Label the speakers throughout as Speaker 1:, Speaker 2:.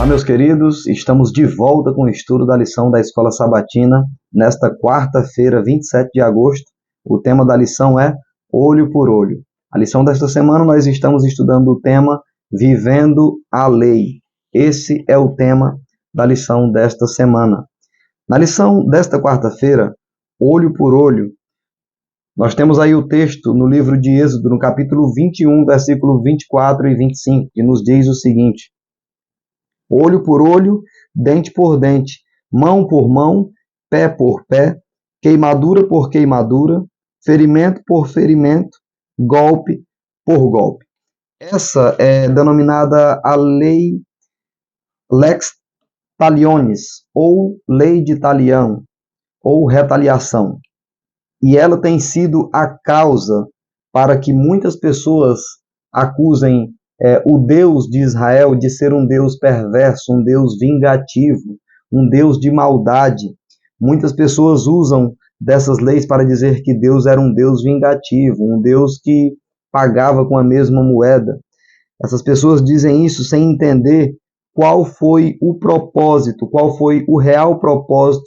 Speaker 1: Meus queridos, estamos de volta com o estudo da lição da Escola Sabatina, nesta quarta-feira, 27 de agosto. O tema da lição é Olho por Olho. A lição desta semana nós estamos estudando o tema Vivendo a Lei. Esse é o tema da lição desta semana. Na lição desta quarta-feira, Olho por Olho, nós temos aí o texto no livro de Êxodo, no capítulo 21, versículo 24 e 25, que nos diz o seguinte: olho por olho, dente por dente, mão por mão, pé por pé, queimadura por queimadura, ferimento por ferimento, golpe por golpe. Essa é denominada a lei lex talionis, ou lei de talião, ou retaliação. E ela tem sido a causa para que muitas pessoas acusem o Deus de Israel de ser um Deus perverso, um Deus vingativo, um Deus de maldade. Muitas pessoas usam dessas leis para dizer que Deus era um Deus vingativo, um Deus que pagava com a mesma moeda. Essas pessoas dizem isso sem entender qual foi o propósito, qual foi o real propósito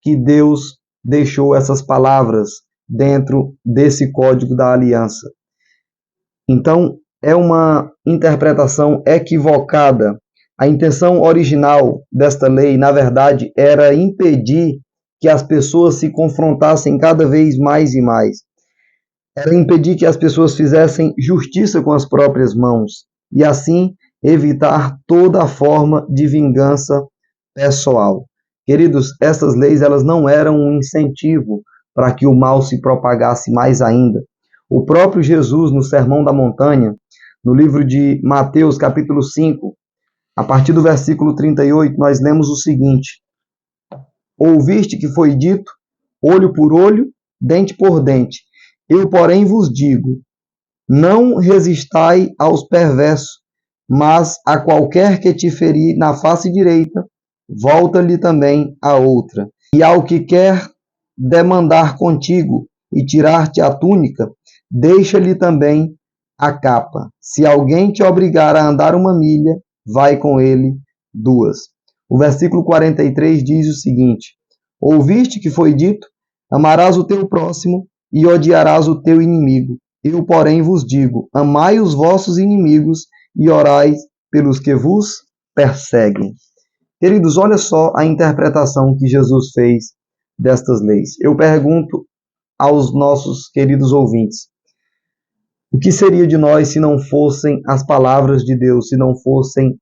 Speaker 1: que Deus deixou essas palavras dentro desse código da aliança. Então, é uma interpretação equivocada. A intenção original desta lei, na verdade, era impedir que as pessoas se confrontassem cada vez mais e mais. Era impedir que as pessoas fizessem justiça com as próprias mãos e, assim, evitar toda forma de vingança pessoal. Queridos, essas leis elas não eram um incentivo para que o mal se propagasse mais ainda. O próprio Jesus, no Sermão da Montanha, no livro de Mateus, capítulo 5, a partir do versículo 38, nós lemos o seguinte: ouviste que foi dito, olho por olho, dente por dente. Eu, porém, vos digo, não resistai aos perversos, mas a qualquer que te ferir na face direita, volta-lhe também a outra. E ao que quer demandar contigo e tirar-te a túnica, deixa-lhe também a capa. Se alguém te obrigar a andar uma milha, vai com ele 2. O versículo 43 diz o seguinte: ouviste que foi dito, amarás o teu próximo e odiarás o teu inimigo. Eu, porém, vos digo, amai os vossos inimigos e orai pelos que vos perseguem. Queridos, olha só a interpretação que Jesus fez destas leis. Eu pergunto aos nossos queridos ouvintes: o que seria de nós se não fossem as palavras de Deus, se não fossem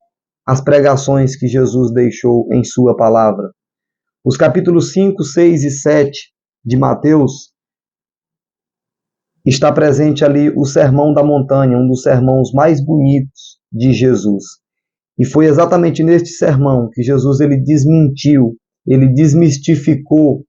Speaker 1: as pregações que Jesus deixou em sua palavra? Os capítulos 5, 6 e 7 de Mateus está presente ali o Sermão da Montanha, um dos sermões mais bonitos de Jesus. E foi exatamente neste sermão que Jesus ele desmentiu, ele desmistificou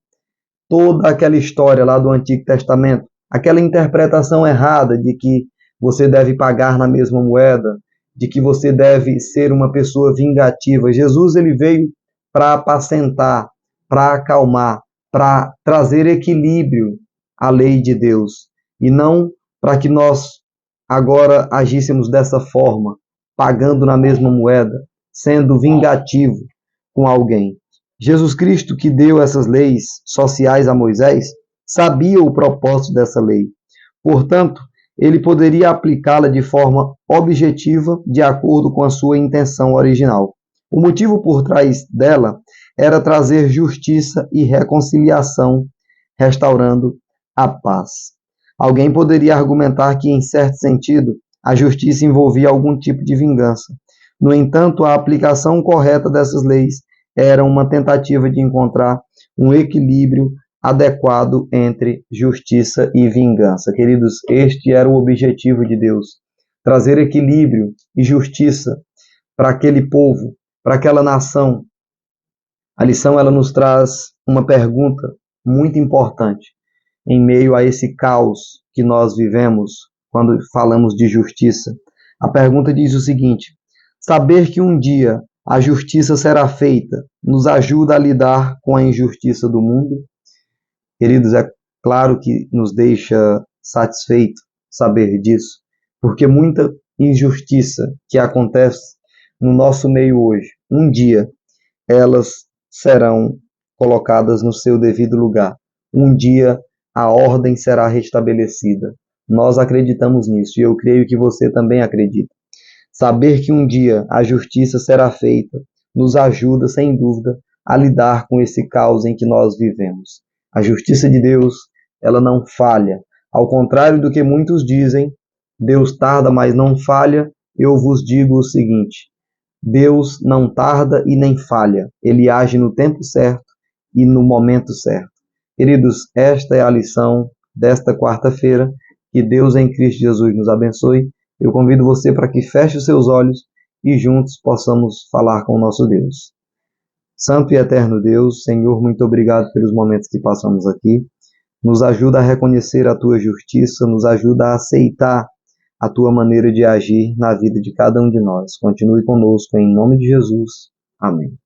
Speaker 1: toda aquela história lá do Antigo Testamento, aquela interpretação errada de que você deve pagar na mesma moeda, de que você deve ser uma pessoa vingativa. Jesus ele veio para apacentar, para acalmar, para trazer equilíbrio à lei de Deus, e não para que nós agora agíssemos dessa forma, pagando na mesma moeda, sendo vingativo com alguém. Jesus Cristo, que deu essas leis sociais a Moisés, sabia o propósito dessa lei. Portanto, ele poderia aplicá-la de forma objetiva, de acordo com a sua intenção original. O motivo por trás dela era trazer justiça e reconciliação, restaurando a paz. Alguém poderia argumentar que, em certo sentido, a justiça envolvia algum tipo de vingança. No entanto, a aplicação correta dessas leis era uma tentativa de encontrar um equilíbrio adequado entre justiça e vingança. Queridos, este era o objetivo de Deus: trazer equilíbrio e justiça para aquele povo, para aquela nação. A lição ela nos traz uma pergunta muito importante em meio a esse caos que nós vivemos quando falamos de justiça. A pergunta diz o seguinte: saber que um dia a justiça será feita nos ajuda a lidar com a injustiça do mundo? Queridos, é claro que nos deixa satisfeito saber disso, porque muita injustiça que acontece no nosso meio hoje um dia elas serão colocadas no seu devido lugar. Um dia a ordem será restabelecida. Nós acreditamos nisso e eu creio que você também acredita. Saber que um dia a justiça será feita nos ajuda, sem dúvida, a lidar com esse caos em que nós vivemos. A justiça de Deus, ela não falha. Ao contrário do que muitos dizem, Deus tarda, mas não falha. Eu vos digo o seguinte: Deus não tarda e nem falha. Ele age no tempo certo e no momento certo. Queridos, esta é a lição desta quarta-feira. Que Deus em Cristo Jesus nos abençoe. Eu convido você para que feche os seus olhos e juntos possamos falar com o nosso Deus. Santo e eterno Deus, Senhor, muito obrigado pelos momentos que passamos aqui. Nos ajuda a reconhecer a Tua justiça, nos ajuda a aceitar a Tua maneira de agir na vida de cada um de nós. Continue conosco, em nome de Jesus. Amém.